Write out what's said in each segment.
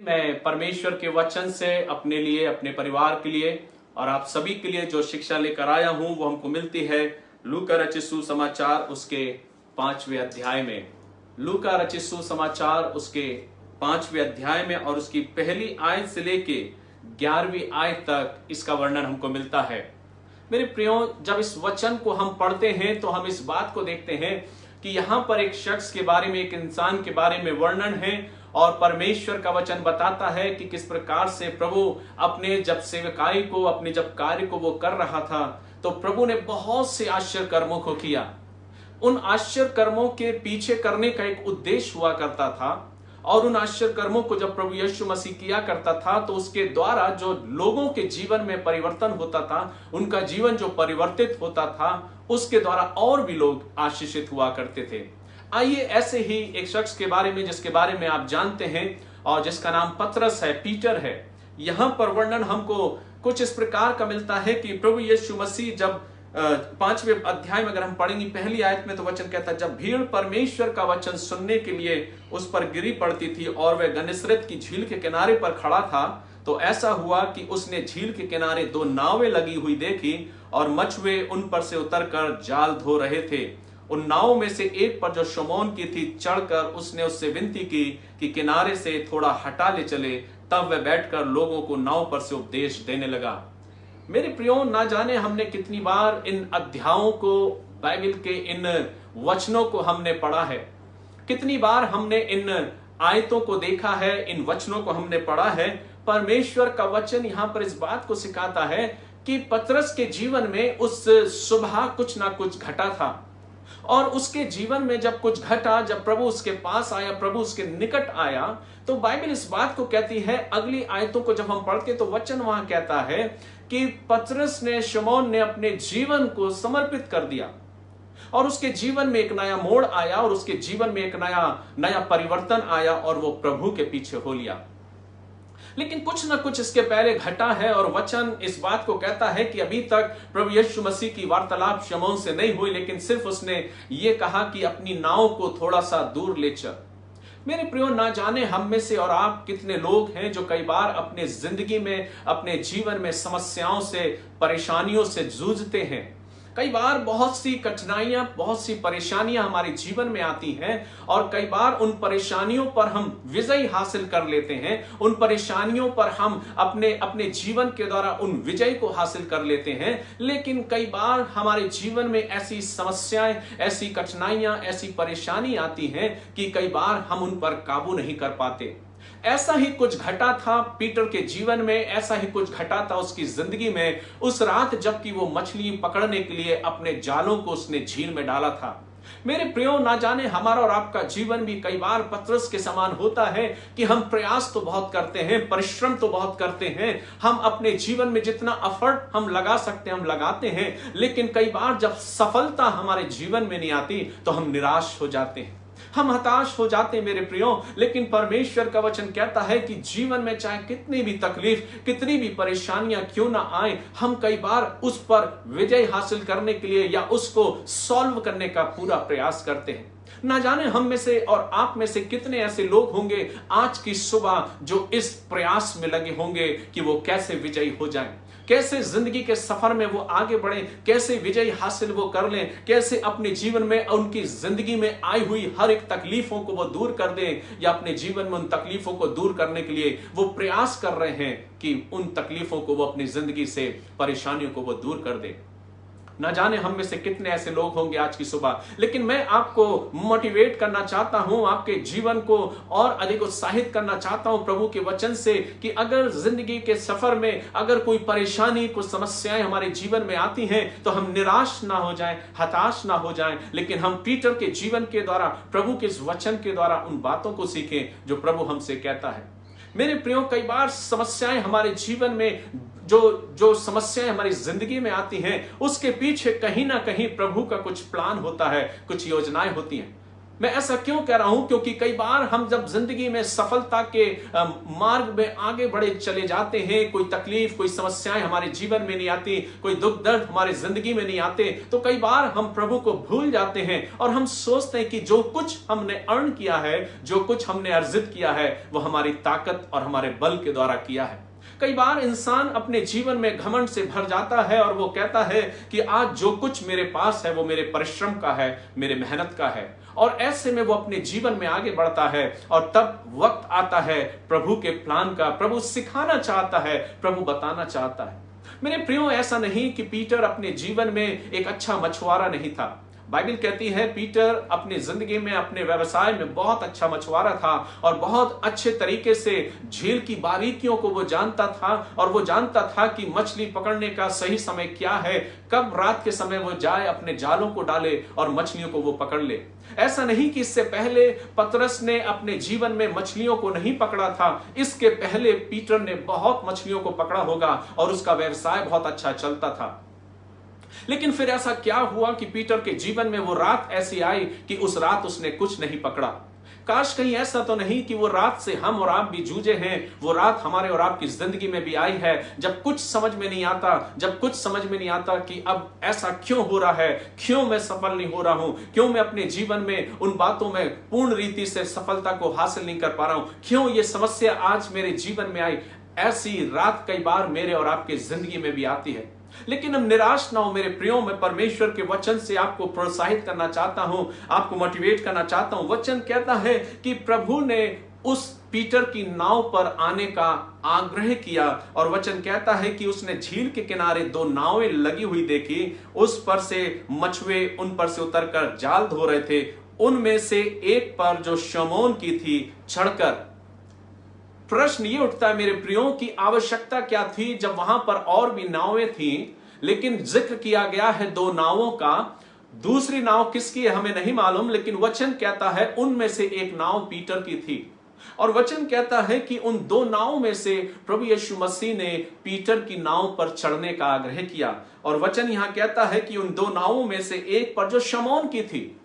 मैं परमेश्वर के वचन से अपने लिए, अपने परिवार के लिए और आप सभी के लिए जो शिक्षा लेकर आया हूं वो हमको मिलती है लूका रचित सुसमाचार उसके 5वें अध्याय में। लूका रचित सुसमाचार उसके 5वें अध्याय में और उसकी पहली आयत से लेके 11वीं आयत तक इसका वर्णन हमको मिलता है। मेरे प्रियो, जब इस वचन को हम पढ़ते हैं तो हम इस बात को देखते हैं कि यहाँ पर एक शख्स के बारे में, एक इंसान के बारे में वर्णन है और परमेश्वर का वचन बताता है कि किस प्रकार से प्रभु अपने जब सेवकाई को, अपने जब कार्य को वो कर रहा था तो प्रभु ने बहुत से आश्चर्य कर्मों को किया। उन आश्चर्य कर्मों के पीछे करने का एक उद्देश्य हुआ करता था और उन आश्चर्य कर्मों को जब प्रभु यीशु मसीह किया करता था तो उसके द्वारा जो लोगों के जीवन में परिवर्तन होता था, उनका जीवन जो परिवर्तित होता था, उसके द्वारा और भी लोग आशीषित हुआ करते थे। आइए ऐसे ही एक शख्स के बारे में, जिसके बारे में आप जानते हैं और जिसका नाम पतरस है, पीटर है, यहां पर वर्णन हमको कुछ इस प्रकार का मिलता है कि प्रभु यीशु मसीह जब 5वें अध्याय में अगर हम पढ़ेंगे पहली आयत में तो वचन कहता है, जब भीड़ परमेश्वर का वचन सुनने के लिए उस पर गिरी पड़ती थी और वह गन्नेसरत की झील के किनारे पर खड़ा था, तो ऐसा हुआ कि उसने झील के किनारे 2 नावें लगी हुई देखी और मछुए उन पर से उतरकर जाल धो रहे थे। उन नावों में से एक पर जो शमौन की थी चढ़कर उसने उससे विनती की कि किनारे से थोड़ा हटा ले चले। तब वह बैठकर लोगों को नाव पर से उपदेश देने लगा। मेरे प्रियो, ना जाने हमने कितनी बार इन अध्यायों को, बाइबल के इन वचनों को हमने पढ़ा है, कितनी बार हमने इन आयतों को देखा है, इन वचनों को हमने पढ़ा है। परमेश्वर का वचन यहां पर इस बात को सिखाता है कि पतरस के जीवन में उस सुबह कुछ ना कुछ घटा था और उसके जीवन में जब कुछ घटा, जब प्रभु उसके पास आया, प्रभु उसके निकट आया, तो बाइबल इस बात को कहती है, अगली आयतों को जब हम पढ़ते तो वचन वहां कहता है कि पतरस ने, शमौन ने अपने जीवन को समर्पित कर दिया और उसके जीवन में एक नया मोड़ आया और उसके जीवन में एक नया परिवर्तन आया और वो प्रभु के पीछे हो लिया। लेकिन कुछ ना कुछ इसके पहले घटा है और वचन इस बात को कहता है कि अभी तक प्रभु यीशु मसीह की वार्तालाप शमौन से नहीं हुई, लेकिन सिर्फ उसने ये कहा कि अपनी नाव को थोड़ा सा दूर ले चल। मेरे प्रियो, ना जाने हम में से और आप कितने लोग हैं जो कई बार अपने जिंदगी में, अपने जीवन में समस्याओं से, परेशानियों से जूझते हैं। कई बार बहुत सी कठिनाइयां, बहुत सी परेशानियां हमारे जीवन में आती हैं और कई बार उन परेशानियों पर हम विजय हासिल कर लेते हैं, उन परेशानियों पर हम अपने जीवन के द्वारा उन विजय को हासिल कर लेते हैं। लेकिन कई बार हमारे जीवन में ऐसी समस्याएं, ऐसी कठिनाइयां, ऐसी परेशानी आती हैं कि कई बार हम उन पर काबू नहीं कर पाते। ऐसा ही कुछ घटा था पीटर के जीवन में, ऐसा ही कुछ घटा था उसकी जिंदगी में उस रात जबकि वो मछली पकड़ने के लिए अपने जालों को उसने झील में डाला था। मेरे प्रियो, ना जाने हमारा और आपका जीवन भी कई बार पतरस के समान होता है कि हम प्रयास तो बहुत करते हैं, परिश्रम तो बहुत करते हैं, हम अपने जीवन में जितना एफर्ट हम लगा सकते हैं हम लगाते हैं, लेकिन कई बार जब सफलता हमारे जीवन में नहीं आती तो हम निराश हो जाते हैं, हम हताश हो जाते हैं मेरे प्रियो। लेकिन परमेश्वर का वचन कहता है कि जीवन में चाहे कितनी भी तकलीफ, कितनी भी परेशानियां क्यों ना आए, हम कई बार उस पर विजय हासिल करने के लिए या उसको सॉल्व करने का पूरा प्रयास करते हैं। ना जाने हम में से और आप में से कितने ऐसे लोग होंगे आज की सुबह जो इस प्रयास में लगे होंगे कि वो कैसे विजयी हो जाएं, कैसे जिंदगी के सफर में वो आगे बढ़े, कैसे विजय हासिल वो कर लें, कैसे अपने जीवन में उनकी जिंदगी में आई हुई हर एक तकलीफों को वो दूर कर दें या अपने जीवन में उन तकलीफों को दूर करने के लिए वो प्रयास कर रहे हैं कि उन तकलीफों को वो अपनी जिंदगी से, परेशानियों को वो दूर कर दें। ना जाने हम में से कितने ऐसे लोग होंगे आज की सुबह। लेकिन मैं आपको मोटिवेट करना चाहता हूं, आपके जीवन को और अधिक उत्साहित करना चाहता हूं प्रभु के वचन से कि अगर जिंदगी के सफर में अगर कोई परेशानी, कुछ समस्याएं हमारे जीवन में आती हैं तो हम निराश ना हो जाएं, हताश ना हो जाएं, लेकिन हम पीटर के जीवन के द्वारा, प्रभु के इस वचन के द्वारा उन बातों को सीखें जो प्रभु हमसे कहता है। मेरे प्रियो, कई बार समस्याएं हमारे जीवन में, जो समस्याएं हमारी जिंदगी में आती हैं, उसके पीछे कहीं ना कहीं प्रभु का कुछ प्लान होता है, कुछ योजनाएं होती हैं। मैं ऐसा क्यों कह रहा हूं? क्योंकि कई बार हम जब जिंदगी में सफलता के मार्ग में आगे बढ़े चले जाते हैं, कोई तकलीफ, कोई समस्याएं हमारे जीवन में नहीं आती, कोई दुख दर्द हमारे जिंदगी में नहीं आते, तो कई बार हम प्रभु को भूल जाते हैं और हम सोचते हैं कि जो कुछ हमने अर्न किया है, जो कुछ हमने अर्जित किया है, वो हमारी ताकत और हमारे बल के द्वारा किया है। कई बार इंसान अपने जीवन में घमंड से भर जाता है और वो कहता है कि आज जो कुछ मेरे पास है वो मेरे परिश्रम का है, मेरे मेहनत का है, और ऐसे में वो अपने जीवन में आगे बढ़ता है। और तब वक्त आता है प्रभु के प्लान का, प्रभु सिखाना चाहता है, प्रभु बताना चाहता है। मेरे प्रियो, ऐसा नहीं कि पीटर अपने जीवन में एक अच्छा मछुआरा नहीं था। बाइबल कहती है पीटर अपनी जिंदगी में, अपने व्यवसाय में बहुत अच्छा मछुआरा था और बहुत अच्छे तरीके से झील की बारीकियों को वो जानता था, और वो जानता था कि मछली पकड़ने का सही समय क्या है, कब रात के समय वो जाए अपने जालों को डाले और मछलियों को वो पकड़ ले। ऐसा नहीं कि इससे पहले पतरस ने अपने जीवन में मछलियों को नहीं पकड़ा था, इसके पहले पीटर ने बहुत मछलियों को पकड़ा होगा और उसका व्यवसाय बहुत अच्छा चलता था। लेकिन फिर ऐसा क्या हुआ कि पीटर के जीवन में वो रात ऐसी आई कि उस रात उसने कुछ नहीं पकड़ा। काश कहीं ऐसा तो नहीं कि वो रात से हम और आप भी जूझे हैं, वो रात हमारे और आपकी जिंदगी में भी आई है, जब कुछ समझ में नहीं आता, जब कुछ समझ में नहीं आता कि अब ऐसा क्यों हो रहा है, क्यों मैं सफल नहीं हो रहा हूं, क्यों मैं अपने जीवन में उन बातों में पूर्ण रीति से सफलता को हासिल नहीं कर पा रहा हूं, क्यों ये समस्या आज मेरे जीवन में आई। ऐसी रात कई बार मेरे और आपके जिंदगी में भी आती है। लेकिन हम निराश ना हो मेरे प्रियो, मैं परमेश्वर के वचन से आपको प्रोत्साहित करना चाहता हूं, आपको मोटिवेट करना चाहता हूं। वचन कहता है कि प्रभु ने उस पीटर की नाव पर आने का आग्रह किया, और वचन कहता है कि उसने झील के किनारे दो नावें लगी हुई देखी, उस पर से मछुए उन पर से उतरकर जाल धो रहे थे। उनमें से एक पर जो शमौन की थी चढ़कर। प्रश्न ये उठता है मेरे प्रियो की आवश्यकता क्या थी जब वहां पर और भी नावें थी, लेकिन जिक्र किया गया है दो नावों का। दूसरी नाव किसकी है हमें नहीं मालूम, लेकिन वचन कहता है उनमें से एक नाव पीटर की थी। और वचन कहता है कि उन दो नावों में से प्रभु यीशु मसीह ने पीटर की नाव पर चढ़ने का आग्रह किया। और वचन यहां कहता है कि उन दो नावों में से एक पर जो शमौन की थी,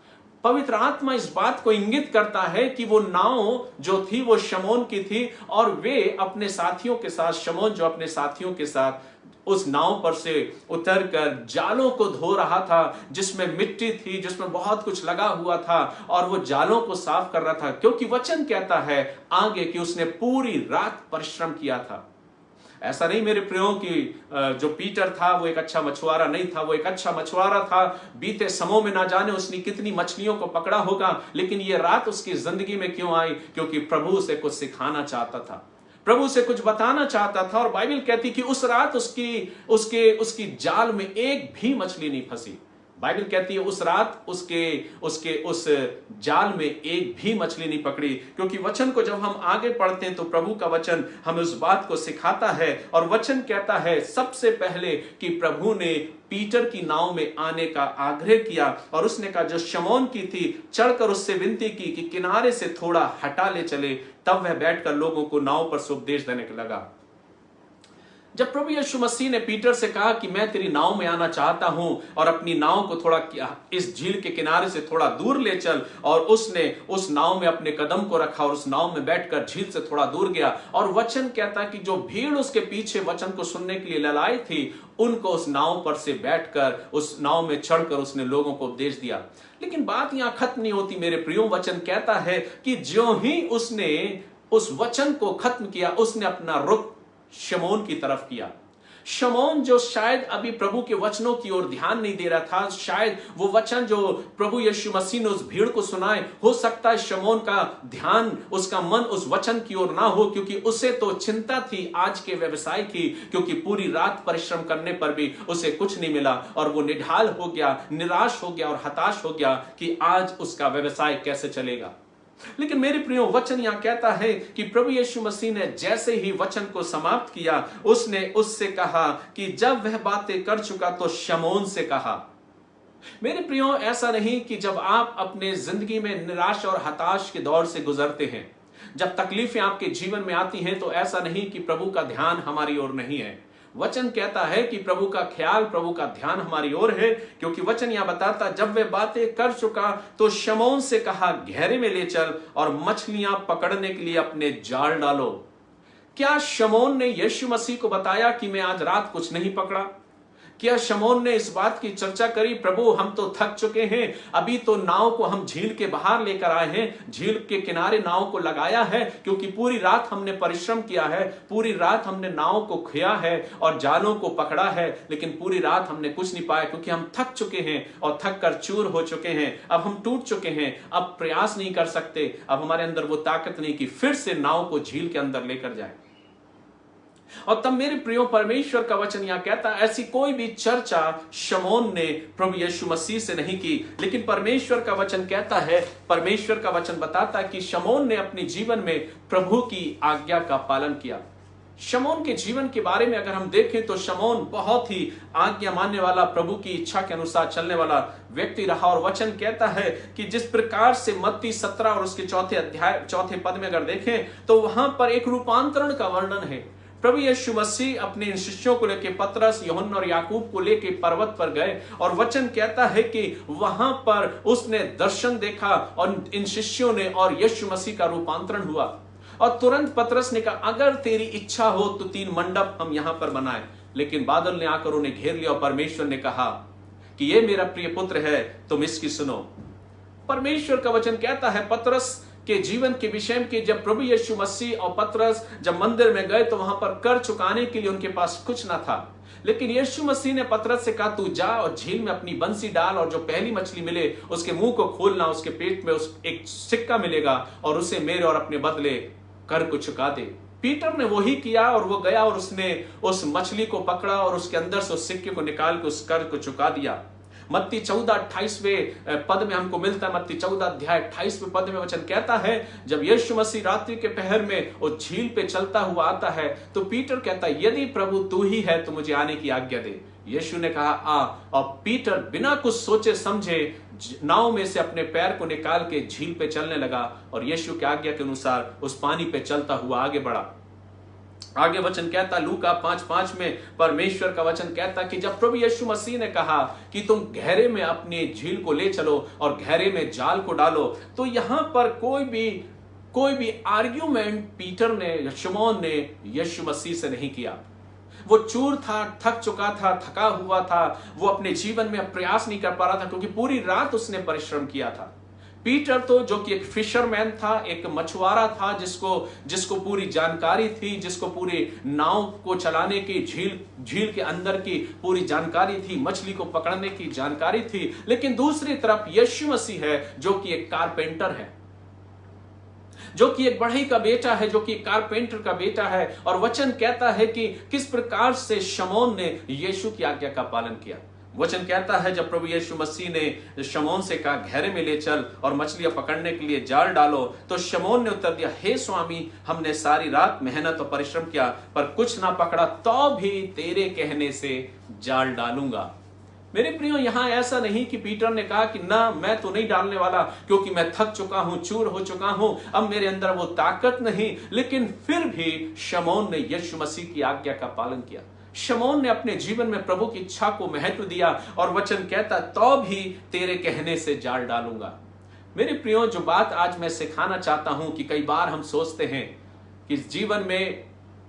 पवित्र आत्मा इस बात को इंगित करता है कि वो नाव जो थी वो शमौन की थी, और वे अपने साथियों के साथ, शमौन जो अपने साथियों के साथ उस नाव पर से उतरकर जालों को धो रहा था, जिसमें मिट्टी थी, जिसमें बहुत कुछ लगा हुआ था, और वो जालों को साफ कर रहा था, क्योंकि वचन कहता है आगे कि उसने पूरी रात परिश्रम किया था। ऐसा नहीं मेरे प्रियो कि जो पीटर था वो एक अच्छा मछुआरा नहीं था, वो एक अच्छा मछुआरा था। बीते समयों में ना जाने उसने कितनी मछलियों को पकड़ा होगा, लेकिन ये रात उसकी जिंदगी में क्यों आई? क्योंकि प्रभु उसे कुछ सिखाना चाहता था, प्रभु से कुछ बताना चाहता था। और बाइबल कहती कि उस रात उसकी जाल में एक भी मछली नहीं फंसी। बाइबल कहती है उस रात उस जाल में एक भी मछली नहीं पकड़ी, क्योंकि वचन को जब हम आगे पढ़ते हैं तो प्रभु का वचन हमें उस बात को सिखाता है। और वचन कहता है सबसे पहले कि प्रभु ने पीटर की नाव में आने का आग्रह किया, और उसने कहा जो शमौन की थी चढ़कर उससे विनती की कि किनारे से थोड़ा हटा ले चले। तब वह बैठकर लोगों को नाव पर से उपदेश देने लगा। जब प्रभु यीशु मसीह ने पीटर से कहा कि मैं तेरी नाव में आना चाहता हूं और अपनी नाव को थोड़ा इस झील के किनारे से थोड़ा दूर ले चल, और उसने उस नाव में अपने कदम को रखा और उस नाव में बैठकर झील से थोड़ा दूर गया। और वचन कहता कि जो भीड़ उसके पीछे वचन को सुनने के लिए ललाई थी, उनको उस नाव पर से बैठकर उस नाव में चढ़कर उसने लोगों को उपदेश दिया। लेकिन बात यहां खत्म नहीं होती मेरे प्रियो। वचन कहता है कि ज्यों ही उसने उस वचन को खत्म किया, उसने अपना रुख शमौन की तरफ किया। शमौन जो शायद अभी प्रभु के वचनों की ओर ध्यान नहीं दे रहा था, शायद वो वचन जो प्रभु यीशु मसीह ने उस भीड़ को सुनाए, हो सकता है शमौन का ध्यान, उसका मन उस वचन की ओर ना हो, क्योंकि उसे तो चिंता थी आज के व्यवसाय की, क्योंकि पूरी रात परिश्रम करने पर भी उसे कुछ नहीं मिला, और वो निढाल हो गया, निराश हो गया और हताश हो गया कि आज उसका व्यवसाय कैसे चलेगा। लेकिन मेरे प्रियो वचन यहां कहता है कि प्रभु यीशु मसीह ने जैसे ही वचन को समाप्त किया, उसने उससे कहा कि जब वह बातें कर चुका तो शमौन से कहा। मेरे प्रियो ऐसा नहीं कि जब आप अपने जिंदगी में निराश और हताश के दौर से गुजरते हैं, जब तकलीफें आपके जीवन में आती हैं, तो ऐसा नहीं कि प्रभु का ध्यान हमारी ओर नहीं है। वचन कहता है कि प्रभु का ख्याल, प्रभु का ध्यान हमारी ओर है, क्योंकि वचन यह बताता, जब वे बातें कर चुका तो शमौन से कहा, गहरे में ले चल और मछलियां पकड़ने के लिए अपने जाल डालो। क्या शमौन ने यीशु मसीह को बताया कि मैं आज रात कुछ नहीं पकड़ा? क्या शमौन ने इस बात की चर्चा करी, प्रभु हम तो थक चुके हैं, अभी तो नाव को हम झील के बाहर लेकर आए हैं, झील के किनारे नाव को लगाया है, क्योंकि पूरी रात हमने परिश्रम किया है, पूरी रात हमने नाव को खोया है और जालों को पकड़ा है, लेकिन पूरी रात हमने कुछ नहीं पाया, क्योंकि हम थक चुके हैं और थक कर चूर हो चुके हैं, अब हम टूट चुके हैं, अब प्रयास नहीं कर सकते, अब हमारे अंदर वो ताकत नहीं कि फिर से नाव को झील के अंदर लेकर जाए। और तब मेरे प्रियो, परमेश्वर का वचन यहां कहता है, ऐसी कोई भी चर्चा शमौन ने प्रभु यीशु मसीह से नहीं की, लेकिन परमेश्वर का वचन कहता है, परमेश्वर का वचन बताता है कि शमौन ने अपने जीवन में प्रभु की आज्ञा का पालन किया। शमौन के जीवन के बारे में अगर हम देखें तो शमौन बहुत ही आज्ञा मानने वाला, प्रभु की इच्छा के अनुसार चलने वाला व्यक्ति रहा। और वचन कहता है कि जिस प्रकार से मत्ती 17 और उसके चौथे पद में अगर देखें तो वहां पर एक रूपांतरण का वर्णन है। प्रभु यीशु मसीह अपने इन शिष्यों को लेकर, पतरस, यूहन्ना और याकूब को लेकर पर्वत पर गए, और वचन कहता है कि वहां पर उसने दर्शन देखा और इन शिष्यों ने और यीशु मसीह का रूपांतरण हुआ। और तुरंत पतरस ने कहा, अगर तेरी इच्छा हो तो 3 मंडप हम यहां पर बनाएं। लेकिन बादल ने आकर उन्हें घेर लिया और परमेश्वर ने कहा कि ये मेरा प्रिय पुत्र है, तुम इसकी सुनो। परमेश्वर का वचन कहता है पतरस के जीवन के विषय में कि जब प्रभु यीशु मसीह और पतरस जब मंदिर में गए तो वहां पर कर चुकाने के लिए उनके पास कुछ ना था, लेकिन यीशु मसीह ने पतरस से कहा, तू जा और झील में अपनी बंसी डाल और जो पहली मछली मिले उसके मुंह को खोलना, उसके पेट में उस एक सिक्का मिलेगा और उसे मेरे और अपने बदले कर को चुका दे। पीटर ने वही किया और वो गया और उसने उस मछली को पकड़ा और उसके अंदर से उस सिक्के को निकाल के उस कर को चुका दिया। मत्ती 14:28वें पद में हमको मिलता है, मत्ती 14 अध्याय 28वें पद में वचन कहता है, जब यीशु मसीह रात्रि के पहर में उस झील पे चलता हुआ आता है तो पीटर कहता है, यदि प्रभु तू ही है तो मुझे आने की आज्ञा दे। यीशु ने कहा आ, और पीटर बिना कुछ सोचे समझे नाव में से अपने पैर को निकाल के झील पे चलने लगा और यीशु की आज्ञा के अनुसार उस पानी पे चलता हुआ आगे बढ़ा। आगे वचन कहता, लूका 5:5 में परमेश्वर का वचन कहता कि जब प्रभु यीशु मसीह ने कहा कि तुम गहरे में अपनी झील को ले चलो और गहरे में जाल को डालो, तो यहां पर कोई भी आर्ग्यूमेंट पीटर ने, शमौन ने यीशु मसीह से नहीं किया। वो चूर था, थक चुका था, थका हुआ था, वो अपने जीवन में प्रयास नहीं कर पा रहा था, क्योंकि पूरी रात उसने परिश्रम किया था। पीटर तो जो कि एक फिशरमैन था, एक मछुआरा था, जिसको पूरी जानकारी थी, जिसको पूरी नाव को चलाने की, झील के अंदर की पूरी जानकारी थी, मछली को पकड़ने की जानकारी थी। लेकिन दूसरी तरफ यीशु मसीह है जो कि एक कारपेंटर है, जो कि एक बढ़ई का बेटा है, जो कि कारपेंटर का बेटा है। और वचन कहता है कि किस प्रकार से शमौन ने यीशु की आज्ञा का पालन किया। वचन कहता है जब प्रभु यीशु मसीह ने शमौन से कहा, गहरे में ले चल और मछलियां पकड़ने के लिए जाल डालो, तो शमौन ने उत्तर दिया, हे स्वामी, हमने सारी रात मेहनत और परिश्रम किया पर कुछ ना पकड़ा, तो भी तेरे कहने से जाल डालूंगा। मेरे प्रियो, यहां ऐसा नहीं कि पीटर ने कहा कि ना, मैं तो नहीं डालने वाला क्योंकि मैं थक चुका हूं, चूर हो चुका हूं, अब मेरे अंदर वो ताकत नहीं। लेकिन फिर भी शमौन ने यीशु मसीह की आज्ञा का पालन किया। शमौन ने अपने जीवन में प्रभु की इच्छा को महत्व दिया और वचन कहता, तो भी तेरे कहने से जाल डालूंगा। मेरे प्रियो, जो बात आज मैं सिखाना चाहता हूं कि कई बार हम सोचते हैं कि जीवन में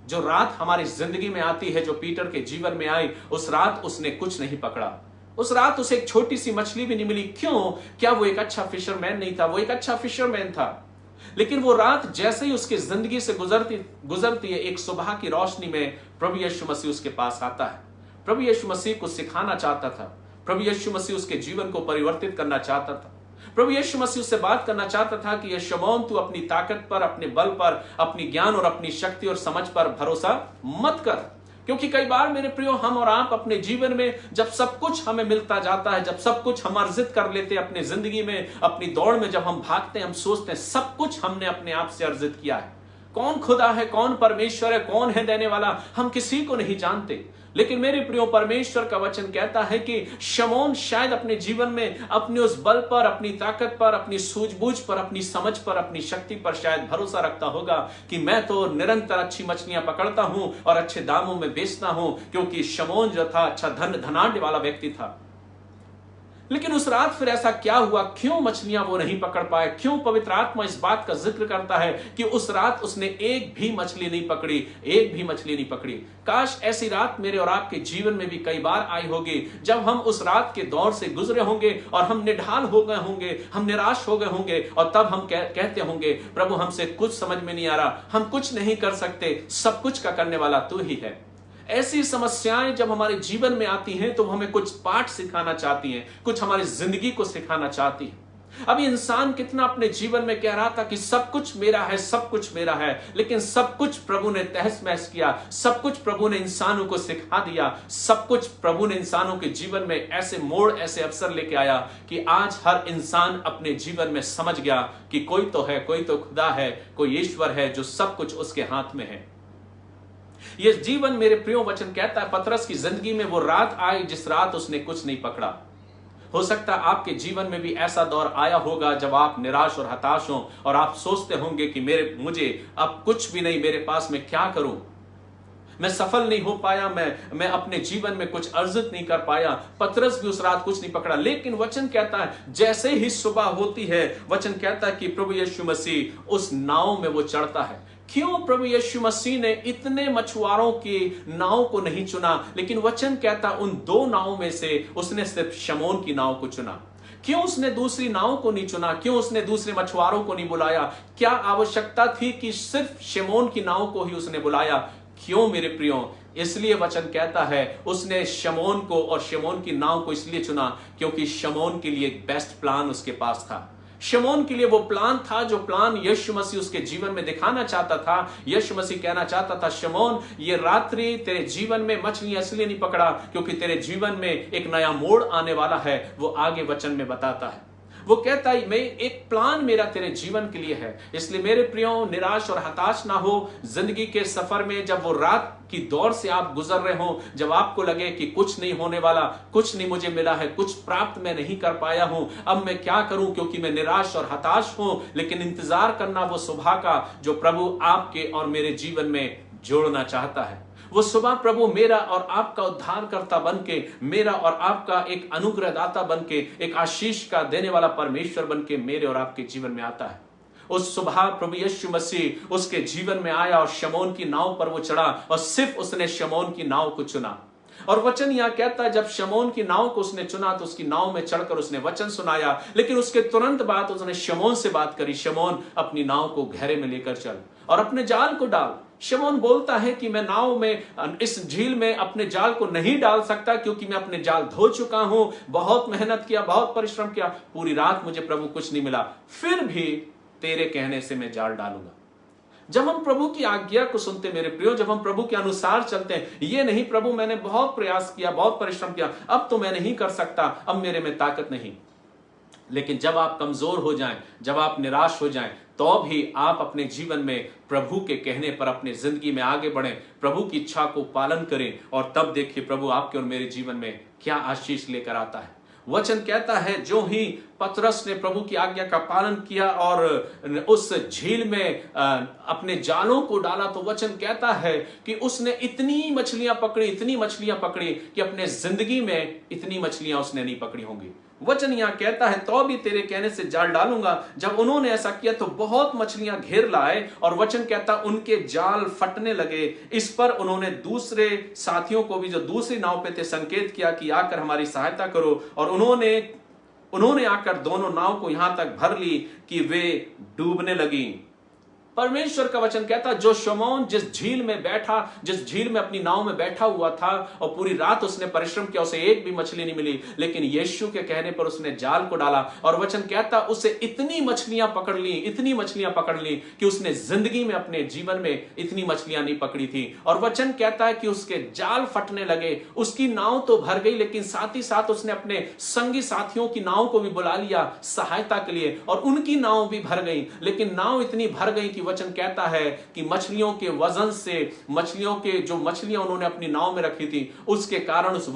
जो रात हमारी जिंदगी में आती है, जो पीटर के जीवन में आई, उस रात उसने कुछ नहीं पकड़ा, उस रात उसे एक छोटी सी मछली भी नहीं मिली। क्यों? क्या वो एक अच्छा फिशरमैन नहीं था? वो एक अच्छा फिशरमैन था, लेकिन वो रात जैसे ही उसकी जिंदगी से गुजरती है, एक सुबह की रोशनी में प्रभु यीशु मसीह उसके पास आता है। प्रभु यीशु मसीह को सिखाना चाहता था, प्रभु यीशु मसीह उसके जीवन को परिवर्तित करना चाहता था। प्रभु यीशु मसीह उससे बात करना चाहता था कि ये शमौन, तू अपनी ताकत पर, अपने बल पर, अपनी ज्ञान और अपनी शक्ति और समझ पर भरोसा मत कर। क्योंकि कई बार मेरे प्रियो, हम और आप अपने जीवन में जब सब कुछ हमें मिलता जाता है, जब सब कुछ हम अर्जित कर लेते हैं अपनी जिंदगी में, अपनी दौड़ में जब हम भागते हैं, हम सोचते हैं सब कुछ हमने अपने आप से अर्जित किया है। कौन खुदा है, कौन परमेश्वर है, कौन है देने वाला, हम किसी को नहीं जानते। लेकिन मेरे प्रियो, परमेश्वर का वचन कहता है कि शमौन शायद अपने जीवन में अपने उस बल पर, अपनी ताकत पर, अपनी सूझबूझ पर, अपनी समझ पर, अपनी शक्ति पर शायद भरोसा रखता होगा कि मैं तो निरंतर अच्छी मछलियां पकड़ता हूं और अच्छे दामों में बेचता हूं, क्योंकि शमौन जो था अच्छा धनाढ्य वाला व्यक्ति था। लेकिन उस रात फिर ऐसा क्या हुआ, क्यों मछलियां वो नहीं पकड़ पाए? क्यों पवित्र आत्मा इस बात का जिक्र करता है कि उस रात उसने एक भी मछली नहीं पकड़ी, एक भी मछली नहीं पकड़ी? काश ऐसी रात मेरे और आपके जीवन में भी कई बार आई होगी, जब हम उस रात के दौर से गुजरे होंगे और हम निढाल हो गए होंगे, हम निराश हो गए होंगे, और तब हम कहते होंगे, प्रभु हमसे कुछ समझ में नहीं आ रहा, हम कुछ नहीं कर सकते, सब कुछ का करने वाला तू ही है। ऐसी समस्याएं जब हमारे जीवन में आती हैं तो हमें कुछ पाठ सिखाना चाहती हैं, कुछ हमारी जिंदगी को सिखाना चाहती हैं। अभी इंसान कितना अपने जीवन में कह रहा था कि सब कुछ मेरा है, सब कुछ मेरा है, लेकिन सब कुछ प्रभु ने तहस महस किया, सब कुछ प्रभु ने इंसानों को सिखा दिया, सब कुछ प्रभु ने इंसानों के जीवन में ऐसे मोड़, ऐसे अवसर लेके आया कि आज हर इंसान अपने जीवन में समझ गया कि कोई तो है, कोई तो खुदा है, कोई ईश्वर है जो सब कुछ उसके हाथ में है। ये जीवन, मेरे प्रियो, वचन कहता है पतरस की जिंदगी में वो रात आई जिस रात उसने कुछ नहीं पकड़ा। हो सकता है आपके जीवन में भी ऐसा दौर आया होगा जब आप निराश और हताश हो और आप सोचते होंगे कि मुझे अब कुछ भी नहीं, मेरे पास मैं क्या करूं, मैं सफल नहीं हो पाया, मैं अपने जीवन में कुछ अर्जित नहीं कर पाया। पतरस भी उस रात कुछ नहीं पकड़ा, लेकिन वचन कहता है जैसे ही सुबह होती है, वचन कहता है कि प्रभु यीशु मसीह उस नाव में वो चढ़ता है। क्यों प्रभु यीशु मसीह ने इतने मछुआरों की नाव को नहीं चुना, लेकिन वचन कहता उन दो नाव में से उसने सिर्फ शमौन की नाव को चुना? क्यों उसने दूसरी नाव को नहीं चुना? क्यों उसने दूसरे मछुआरों को नहीं बुलाया? क्या आवश्यकता थी कि सिर्फ शमौन की नाव को ही उसने बुलाया? क्यों मेरे प्रियो? इसलिए वचन कहता है उसने शमौन को और शमौन की नाव को इसलिए चुना क्योंकि शमौन के लिए एक बेस्ट प्लान उसके पास था। शमौन के लिए वो प्लान था जो प्लान यीशु मसीह उसके जीवन में दिखाना चाहता था। यीशु मसीह कहना चाहता था, शमौन, ये रात्रि तेरे जीवन में मछलियां इसलिए नहीं पकड़ा क्योंकि तेरे जीवन में एक नया मोड़ आने वाला है। वो आगे वचन में बताता है, वो कहता है मैं एक प्लान मेरा तेरे जीवन के लिए है। इसलिए मेरे प्रियो, निराश और हताश ना हो जिंदगी के सफर में। जब वो रात की दौर से आप गुजर रहे हो, जब आपको लगे कि कुछ नहीं होने वाला, कुछ नहीं मुझे मिला है, कुछ प्राप्त मैं नहीं कर पाया हूं, अब मैं क्या करूं क्योंकि मैं निराश और हताश हूं, लेकिन इंतजार करना वो सुबह का जो प्रभु आपके और मेरे जीवन में जोड़ना चाहता है। वो सुबह प्रभु मेरा और आपका उद्धारकर्ता बनके, मेरा और आपका एक अनुग्रहदाता बनके, एक आशीष का देने वाला परमेश्वर बनके मेरे और आपके जीवन में आता है। उस सुबह प्रभु यीशु मसीह उसके जीवन में आया और शमौन की नाव पर वो चढ़ा और सिर्फ उसने शमौन की नाव को चुना। और वचन यहां कहता है जब शमौन की नाव को उसने चुना तो उसकी नाव में चढ़कर उसने वचन सुनाया, लेकिन उसके तुरंत बाद उसने शमौन से बात करी, शमौन अपनी नाव को गहरे में लेकर चल और अपने जाल को डाल। शमौन बोलता है कि मैं नाव में, इस झील में अपने जाल को नहीं डाल सकता क्योंकि मैं अपने जाल धो चुका हूं, बहुत मेहनत किया, बहुत परिश्रम किया, पूरी रात मुझे प्रभु कुछ नहीं मिला, फिर भी तेरे कहने से मैं जाल डालूंगा। जब हम प्रभु की आज्ञा को सुनते मेरे प्रियो, जब हम प्रभु के अनुसार चलते हैं, ये नहीं प्रभु मैंने बहुत प्रयास किया, बहुत परिश्रम किया, अब तो मैं नहीं कर सकता, अब मेरे में ताकत नहीं। लेकिन जब आप कमजोर हो जाएं, जब आप निराश हो जाएं, तो भी आप अपने जीवन में प्रभु के कहने पर अपनी जिंदगी में आगे बढ़ें, प्रभु की इच्छा को पालन करें, और तब देखिए प्रभु आपके और मेरे जीवन में क्या आशीष लेकर आता है। वचन कहता है जो ही पतरस ने प्रभु की आज्ञा का पालन किया और उस झील में अपने जालों को डाला, तो वचन कहता है कि उसने इतनी मछलियां पकड़ी, इतनी मछलियां पकड़ी कि अपने जिंदगी में इतनी मछलियां उसने नहीं पकड़ी होंगी। वचन यहां कहता है तो भी तेरे कहने से जाल डालूंगा। जब उन्होंने ऐसा किया तो बहुत मछलियां घेर लाए, और वचन कहता उनके जाल फटने लगे। इस पर उन्होंने दूसरे साथियों को भी जो दूसरी नाव पे थे संकेत किया कि आकर हमारी सहायता करो, और उन्होंने आकर दोनों नाव को यहां तक भर ली कि वे डूबने लगी। परमेश्वर का वचन कहता जो शमौन जिस झील में बैठा, जिस झील में अपनी नाव में बैठा हुआ था और पूरी रात उसने परिश्रम किया, उसे एक भी मछली नहीं मिली, लेकिन यीशु के कहने पर उसने जाल को डाला, और वचन कहता उसे इतनी मछलियां पकड़ ली, इतनी मछलियां पकड़ ली कि उसने जिंदगी में अपने जीवन में इतनी मछलियां नहीं पकड़ी थी। और वचन कहता है कि उसके जाल फटने लगे, उसकी नाव तो भर गई, लेकिन साथ ही साथ उसने अपने संगी साथियों की नाव को भी बुला लिया सहायता के लिए, और उनकी नाव भी भर गई, लेकिन नाव इतनी भर गई कि क्योंकि वचन कहता है कि मछलियों के वजन से, मछलियों के जो मछलियां उन्होंने अपनी नाव में रखी थी उसके कारण उस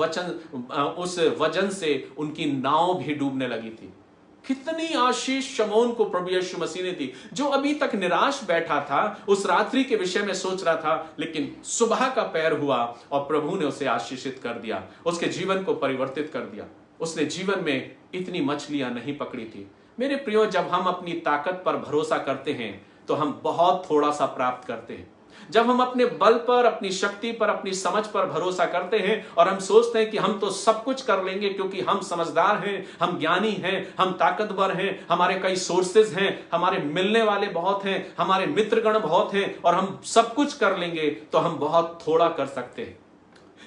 वजन से उनकी नाव भी डूबने लगी थी। कितनी आशीष शमौन को प्रभु यीशु मसीह ने दी, जो अभी तक निराश बैठा था, उस रात्रि के विषय में सोच रहा था, लेकिन सुबह का पैर हुआ और प्रभु ने उसे आशीषित कर दिया, उसके जीवन को परिवर्तित कर दिया। उसने जीवन में इतनी मछलियां नहीं पकड़ी थी। मेरे प्रियो, जब हम अपनी ताकत पर भरोसा करते हैं तो हम बहुत थोड़ा सा प्राप्त करते हैं। जब हम अपने बल पर, अपनी शक्ति पर, अपनी समझ पर भरोसा करते हैं और हम सोचते हैं कि हम तो सब कुछ कर लेंगे क्योंकि हम समझदार हैं, हम ज्ञानी हैं, हम ताकतवर हैं, हमारे कई सोर्सेज हैं, हमारे मिलने वाले बहुत हैं, हमारे मित्रगण बहुत हैं और हम सब कुछ कर लेंगे, तो हम बहुत थोड़ा कर सकते हैं।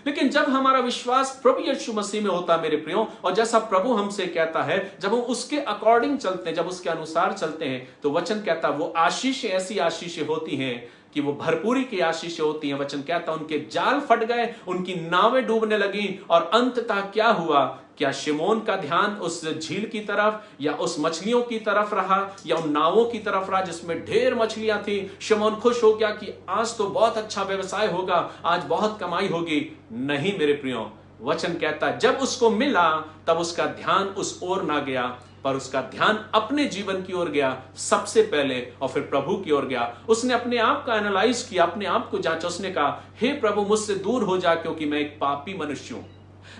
लेकिन जब हमारा विश्वास प्रभु यीशु मसीह में होता है मेरे प्रियो, और जैसा प्रभु हमसे कहता है, जब हम उसके अकॉर्डिंग चलते हैं, जब उसके अनुसार चलते हैं, तो वचन कहता है वो आशीषें ऐसी आशीषें होती हैं कि वो भरपूरी की आशीषें होती हैं। वचन कहता है उनके जाल फट गए, उनकी नावें डूबने लगी और अंततः क्या हुआ? क्या शिमोन का ध्यान उस झील की तरफ या उस मछलियों की तरफ रहा या उन नावों की तरफ रहा जिसमें ढेर मछलियां थी? शिमोन खुश हो गया कि आज तो बहुत अच्छा व्यवसाय होगा, आज बहुत कमाई होगी। नहीं मेरे प्रियो, वचन कहता है जब उसको मिला तब उसका ध्यान उस ओर ना गया, पर उसका ध्यान अपने जीवन की ओर गया सबसे पहले और फिर प्रभु की ओर गया। उसने अपने आप का एनालाइज किया, अपने आप को जांचा। उसने कहा, हे प्रभु मुझसे दूर हो जा क्योंकि मैं एक पापी मनुष्य हूं।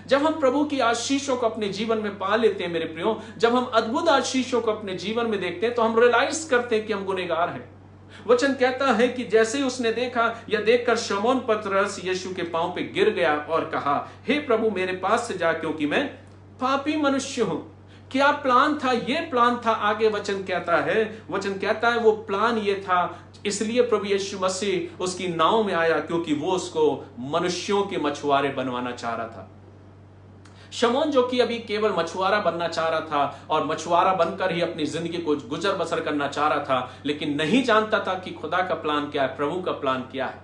जब हम प्रभु की आशीषों को अपने जीवन में पा लेते हैं मेरे प्रियो, जब हम अद्भुत आशीषों को अपने जीवन में देखते हैं तो हम रियलाइज करते हैं कि हम गुनहगार हैं। वचन कहता है कि जैसे ही उसने देखा, यह देखकर शमौन पतरस यीशु के पांव पे गिर गया और कहा, हे प्रभु मेरे पास से जा क्योंकि मैं पापी मनुष्य हूं। क्या प्लान था? ये प्लान था। आगे वचन कहता है वो प्लान ये था, इसलिए प्रभु यीशु मसीह उसकी नाव में आया क्योंकि वो उसको मनुष्यों के मछुआरे बनवाना चाह रहा था। शमौन जो कि अभी केवल मछुआरा बनना चाह रहा था और मछुआरा बनकर ही अपनी जिंदगी को गुजर बसर करना चाह रहा था, लेकिन नहीं जानता था कि खुदा का प्लान क्या है, प्रभु का प्लान क्या है।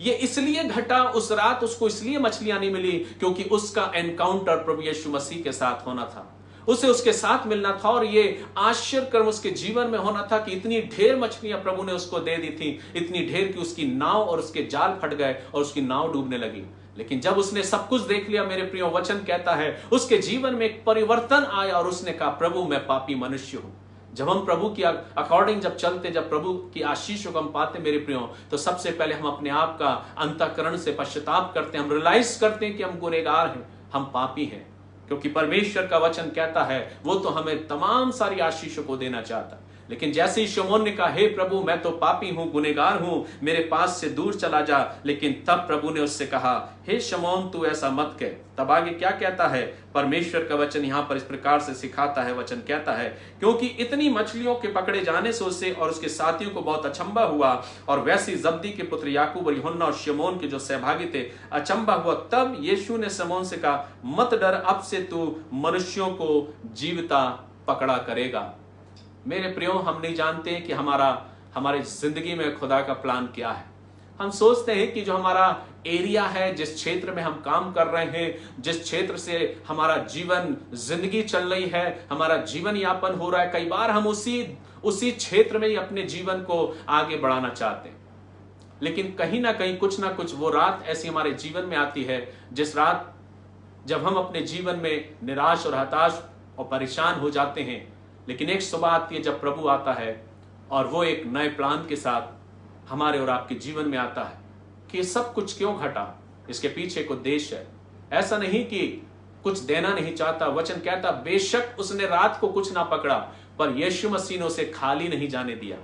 ये इसलिए घटा, उस रात उसको इसलिए मछलियां नहीं मिली क्योंकि उसका एनकाउंटर प्रभु यीशु मसीह के साथ होना था, उसे उसके साथ मिलना था और ये आश्चर्य कर्म उसके जीवन में होना था कि इतनी ढेर मछलियां प्रभु ने उसको दे दी थी, इतनी ढेर कि उसकी नाव और उसके जाल फट गए और उसकी नाव डूबने लगी। लेकिन जब उसने सब कुछ देख लिया मेरे प्रियो, वचन कहता है उसके जीवन में एक परिवर्तन आया और उसने कहा, प्रभु मैं पापी मनुष्य हूं। जब हम प्रभु की अकॉर्डिंग जब चलते, जब प्रभु की आशीषों को हम पाते मेरे प्रियो, तो सबसे पहले हम अपने आप का अंतःकरण से पश्चाताप करते हैं। हम रियलाइज करते हैं कि हम गुनहगार हैं, हम पापी हैं, क्योंकि परमेश्वर का वचन कहता है वो तो हमें तमाम सारी आशीषों को देना चाहता है। लेकिन जैसे ही शमौन ने कहा, हे प्रभु मैं तो पापी हूं, गुनहगार हूं, मेरे पास से दूर चला जा, लेकिन तब प्रभु ने उससे कहा, हे शमौन तू ऐसा मत कह। तब आगे क्या कहता है परमेश्वर का वचन? यहां पर इस प्रकार से सिखाता है। वचन कहता है, क्योंकि इतनी मछलियों के पकड़े जाने से उससे और उसके साथियों को बहुत अचंभा हुआ, और वैसे जब्दी के पुत्र याकूब और यूहन्ना और शमौन के जो सहभागी थे अचंभा हुआ। तब यीशु ने शमौन से कहा, मत डर, अब से तू मनुष्यों को जीविता पकड़ा करेगा। मेरे प्रियो, हम नहीं जानते कि हमारे जिंदगी में खुदा का प्लान क्या है। हम सोचते हैं कि जो हमारा एरिया है, जिस क्षेत्र में हम काम कर रहे हैं, जिस क्षेत्र से हमारा जीवन जिंदगी चल रही है, हमारा जीवन यापन हो रहा है, कई बार हम उसी क्षेत्र में ही अपने जीवन को आगे बढ़ाना चाहते हैं। लेकिन कहीं ना कहीं कुछ ना कुछ वो रात ऐसी हमारे जीवन में आती है, जिस रात जब हम अपने जीवन में निराश और हताश और परेशान हो जाते हैं। लेकिन एक सुबह आती है जब प्रभु आता है और वो एक नए प्लान के साथ हमारे और आपके जीवन में आता है कि सब कुछ क्यों घटा, इसके पीछे को उद्देश्य है। ऐसा नहीं कि कुछ देना नहीं चाहता। वचन कहता बेशक उसने रात को कुछ ना पकड़ा, पर यीशु मसीह ने उसे खाली नहीं जाने दिया।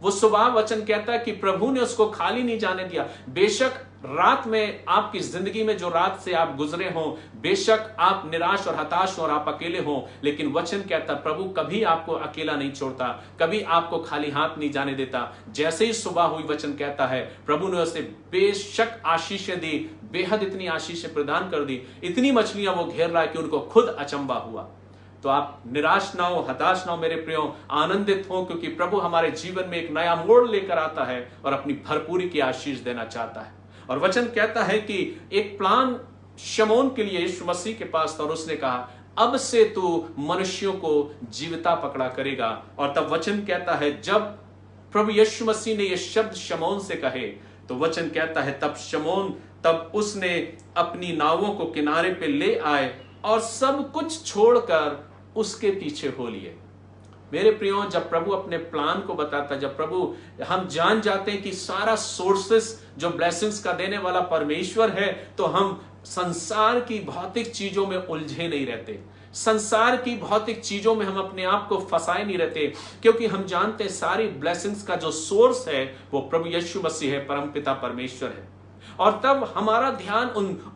वो सुबह वचन कहता है कि प्रभु ने उसको खाली नहीं जाने दिया। बेशक रात में आपकी जिंदगी में जो रात से आप गुजरे हो, बेशक आप निराश और हताश हो और आप अकेले हो, लेकिन वचन कहता प्रभु कभी आपको अकेला नहीं छोड़ता, कभी आपको खाली हाथ नहीं जाने देता। जैसे ही सुबह हुई, वचन कहता है प्रभु ने उसे बेशक आशीषें दी, बेहद इतनी आशीषें प्रदान कर दी, इतनी मछलियां वो घेर रहा है कि उनको खुद अचंबा हुआ। तो आप निराश ना हो, हताश ना हो मेरे प्रियो, आनंदित हो, क्योंकि प्रभु हमारे जीवन में एक नया मोड़ लेकर आता है और अपनी भरपूरी की आशीष देना चाहता है। और वचन कहता है कि एक प्लान शमौन के लिए यीशु मसीह के पास था और उसने कहा, अब से तू मनुष्यों को जीविता पकड़ा करेगा। और तब वचन कहता है जब प्रभु यीशु मसीह ने यह शब्द शमौन से कहे तो वचन कहता है तब उसने अपनी नावों को किनारे पे ले आए और सब कुछ छोड़कर उसके पीछे हो लिए। मेरे प्रियो, जब प्रभु अपने प्लान को बताता, जब प्रभु हम जान जाते हैं कि सारा सोर्सेस जो ब्लेसिंग्स का देने वाला परमेश्वर है, तो हम संसार की भौतिक चीजों में उलझे नहीं रहते, संसार की भौतिक चीजों में हम अपने आप को फंसाए नहीं रहते, क्योंकि हम जानते हैं सारी ब्लेसिंग्स का जो सोर्स है वो प्रभु यीशु मसीह है, परमपिता परमेश्वर है। और तब हमारा ध्यान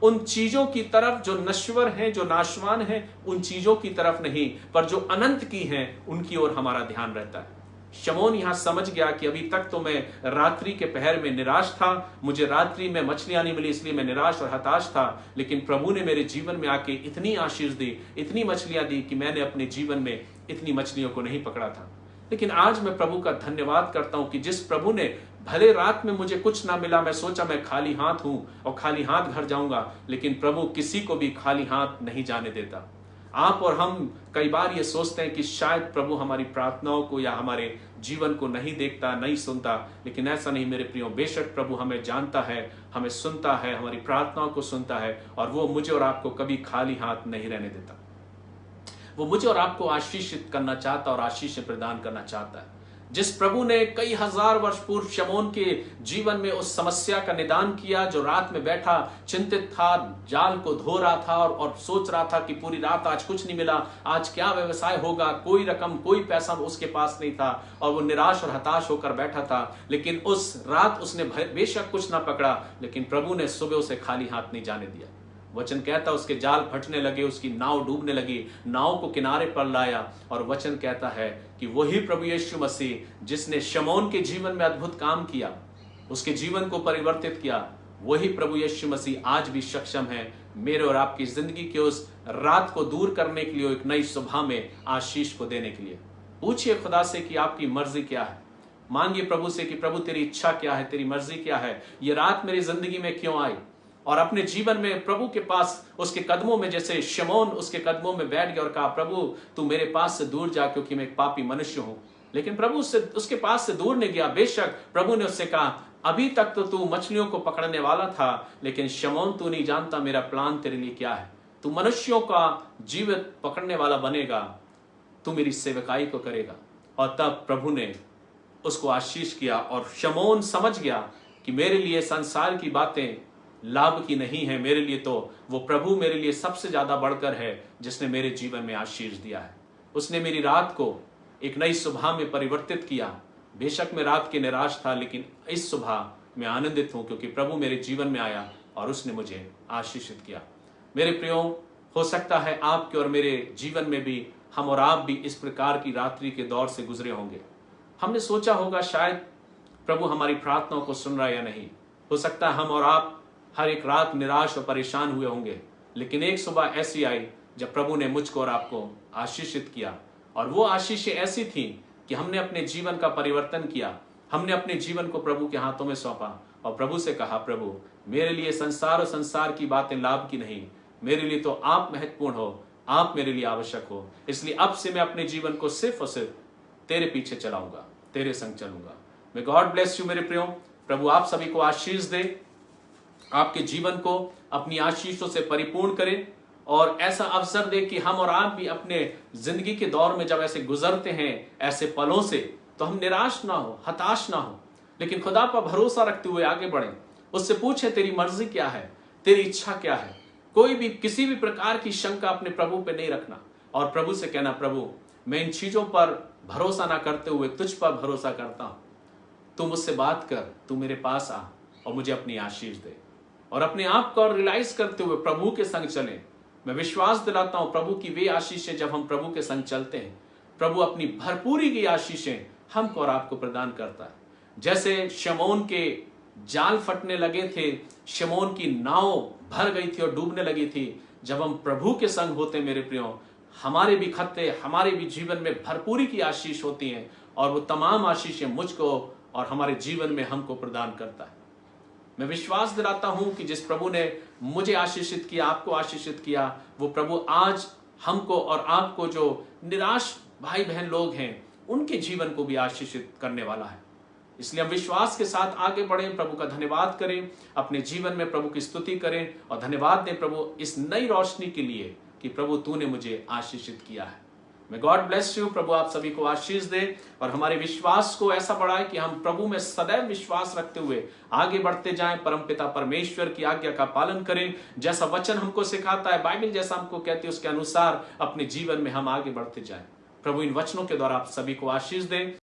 उन चीजों की तरफ जो नश्वर हैं, जो नाशवान हैं, उन चीजों की तरफ नहीं, पर जो अनंत की हैं उनकी ओर हमारा ध्यान रहता है। शमौन यहां समझ गया कि अभी तक तो मैं रात्रि के पहर में निराश था, मुझे रात्रि में मछलियां नहीं मिली इसलिए मैं निराश और हताश था, लेकिन प्रभु ने मेरे जीवन में आके इतनी आशीष दी, इतनी मछलियां दी कि मैंने अपने जीवन में इतनी मछलियों को नहीं पकड़ा था। लेकिन आज मैं प्रभु का धन्यवाद करता हूं कि जिस प्रभु ने, भले रात में मुझे कुछ ना मिला, मैं सोचा मैं खाली हाथ हूं और खाली हाथ घर जाऊंगा, लेकिन प्रभु किसी को भी खाली हाथ नहीं जाने देता। आप और हम कई बार ये सोचते हैं कि शायद प्रभु हमारी प्रार्थनाओं को या हमारे जीवन को नहीं देखता, नहीं सुनता, लेकिन ऐसा नहीं मेरे प्रियो। बेशक प्रभु हमें जानता है, हमें सुनता है, हमारी प्रार्थनाओं को सुनता है, और वो मुझे और आपको कभी खाली हाथ नहीं रहने देता। वो मुझे और आपको आशीषित करना चाहता और आशीष प्रदान करना चाहता है। जिस प्रभु ने कई हजार वर्ष पूर्व शमौन के जीवन में उस समस्या का निदान किया, जो रात में बैठा चिंतित था, जाल को धो रहा था और सोच रहा था कि पूरी रात आज कुछ नहीं मिला, आज क्या व्यवसाय होगा, कोई रकम कोई पैसा उसके पास नहीं था, और वो निराश और हताश होकर बैठा था। लेकिन उस रात उसने बेशक कुछ ना पकड़ा, लेकिन प्रभु ने सुबह उसे खाली हाथ नहीं जाने दिया। वचन कहता उसके जाल फटने लगे, उसकी नाव डूबने लगी, नाव को किनारे पर लाया, और वचन कहता है कि वही प्रभु यीशु मसीह जिसने शमौन के जीवन में अद्भुत काम किया, उसके जीवन को परिवर्तित किया, वही प्रभु यीशु मसीह आज भी सक्षम है मेरे और आपकी जिंदगी के उस रात को दूर करने के लिए, एक नई सुबह में आशीष को देने के लिए। पूछिए खुदा से कि आपकी मर्जी क्या है, मांगिए प्रभु से कि प्रभु तेरी इच्छा क्या है, तेरी मर्जी क्या है, ये रात मेरी जिंदगी में क्यों आई। और अपने जीवन में प्रभु के पास, उसके कदमों में, जैसे शमौन उसके कदमों में बैठ गया और कहा प्रभु तू मेरे पास से दूर जा, क्योंकि मैं एक पापी मनुष्य हूं। लेकिन प्रभु उसके पास से दूर नहीं गया। बेशक प्रभु ने उससे कहा अभी तक तो तू मछलियों को पकड़ने वाला था, लेकिन शमौन तू नहीं जानता मेरा प्लान तेरे लिए क्या है, तू मनुष्यों का जीवित पकड़ने वाला बनेगा, तू मेरी सेवकाई को करेगा। और तब प्रभु ने उसको आशीष किया, और शमौन समझ गया कि मेरे लिए संसार की बातें लाभ की नहीं है, मेरे लिए तो वो प्रभु मेरे लिए सबसे ज्यादा बढ़कर है, जिसने मेरे जीवन में आशीष दिया है। उसने मेरी रात को एक नई सुबह में परिवर्तित किया। बेशक मैं रात के निराश था, लेकिन इस सुबह मैं आनंदित हूं, क्योंकि प्रभु मेरे जीवन में आया और उसने मुझे आशीषित किया। मेरे प्रियो, हो सकता है आपके और मेरे जीवन में भी हम और आप भी इस प्रकार की रात्रि के दौर से गुजरे होंगे। हमने सोचा होगा शायद प्रभु हमारी प्रार्थनाओं को सुन रहा है या नहीं। हो सकता है हम और आप हर एक रात निराश और परेशान हुए होंगे, लेकिन एक सुबह ऐसी आई जब प्रभु ने मुझको और आपको आशीषित किया, और वो आशीषें ऐसी थी कि हमने अपने जीवन का परिवर्तन किया। हमने अपने जीवन को प्रभु के हाथों में सौंपा और प्रभु से कहा प्रभु मेरे लिए संसार और संसार की बातें लाभ की नहीं, मेरे लिए तो आप महत्वपूर्ण हो, आप मेरे लिए आवश्यक हो। इसलिए अब से मैं अपने जीवन को सिर्फ और सिर्फ तेरे पीछे चलाऊंगा, तेरे संग चलूंगा। मैं गॉड ब्लेस यू मेरे प्रियो। प्रभु आप सभी को आशीष दे, आपके जीवन को अपनी आशीषों से परिपूर्ण करे, और ऐसा अवसर दे कि हम और आप भी अपने जिंदगी के दौर में जब ऐसे गुजरते हैं, ऐसे पलों से, तो हम निराश ना हो, हताश ना हो, लेकिन खुदा पर भरोसा रखते हुए आगे बढ़ें। उससे पूछे तेरी मर्जी क्या है, तेरी इच्छा क्या है। कोई भी किसी भी प्रकार की शंका अपने प्रभु पे नहीं रखना, और प्रभु से कहना प्रभु मैं इन चीजों पर भरोसा ना करते हुए तुझ पर भरोसा करता हूं, तू मुझसे बात कर, तू मेरे पास आ और मुझे अपनी आशीष दे। और अपने आप को रियलाइज करते हुए प्रभु के संग चलें। मैं विश्वास दिलाता हूं प्रभु की वे आशीषें, जब हम प्रभु के संग चलते हैं, प्रभु अपनी भरपूरी की आशीषें हमको और आपको प्रदान करता है। जैसे शमौन के जाल फटने लगे थे, शमौन की नाव भर गई थी और डूबने लगी थी, जब हम प्रभु के संग होते मेरे प्रियो, हमारे भी खत्ते, हमारे भी जीवन में भरपूरी की आशीष होती हैं, और वो तमाम आशीषें मुझको और हमारे जीवन में हमको प्रदान करता है। मैं विश्वास दिलाता हूं कि जिस प्रभु ने मुझे आशीषित किया, आपको आशीषित किया, वो प्रभु आज हमको और आपको, जो निराश भाई बहन लोग हैं, उनके जीवन को भी आशीषित करने वाला है। इसलिए हम विश्वास के साथ आगे बढ़ें, प्रभु का धन्यवाद करें, अपने जीवन में प्रभु की स्तुति करें और धन्यवाद दें प्रभु इस नई रोशनी के लिए कि प्रभु तूने मुझे आशीषित किया है। मैं गॉड ब्लेस यू। प्रभु आप सभी को आशीष दे और हमारे विश्वास को ऐसा बढ़ाए कि हम प्रभु में सदैव विश्वास रखते हुए आगे बढ़ते जाएं, परमपिता परमेश्वर की आज्ञा का पालन करें, जैसा वचन हमको सिखाता है, बाइबल जैसा हमको कहती है उसके अनुसार अपने जीवन में हम आगे बढ़ते जाएं। प्रभु इन वचनों के द्वारा आप सभी को आशीष दे।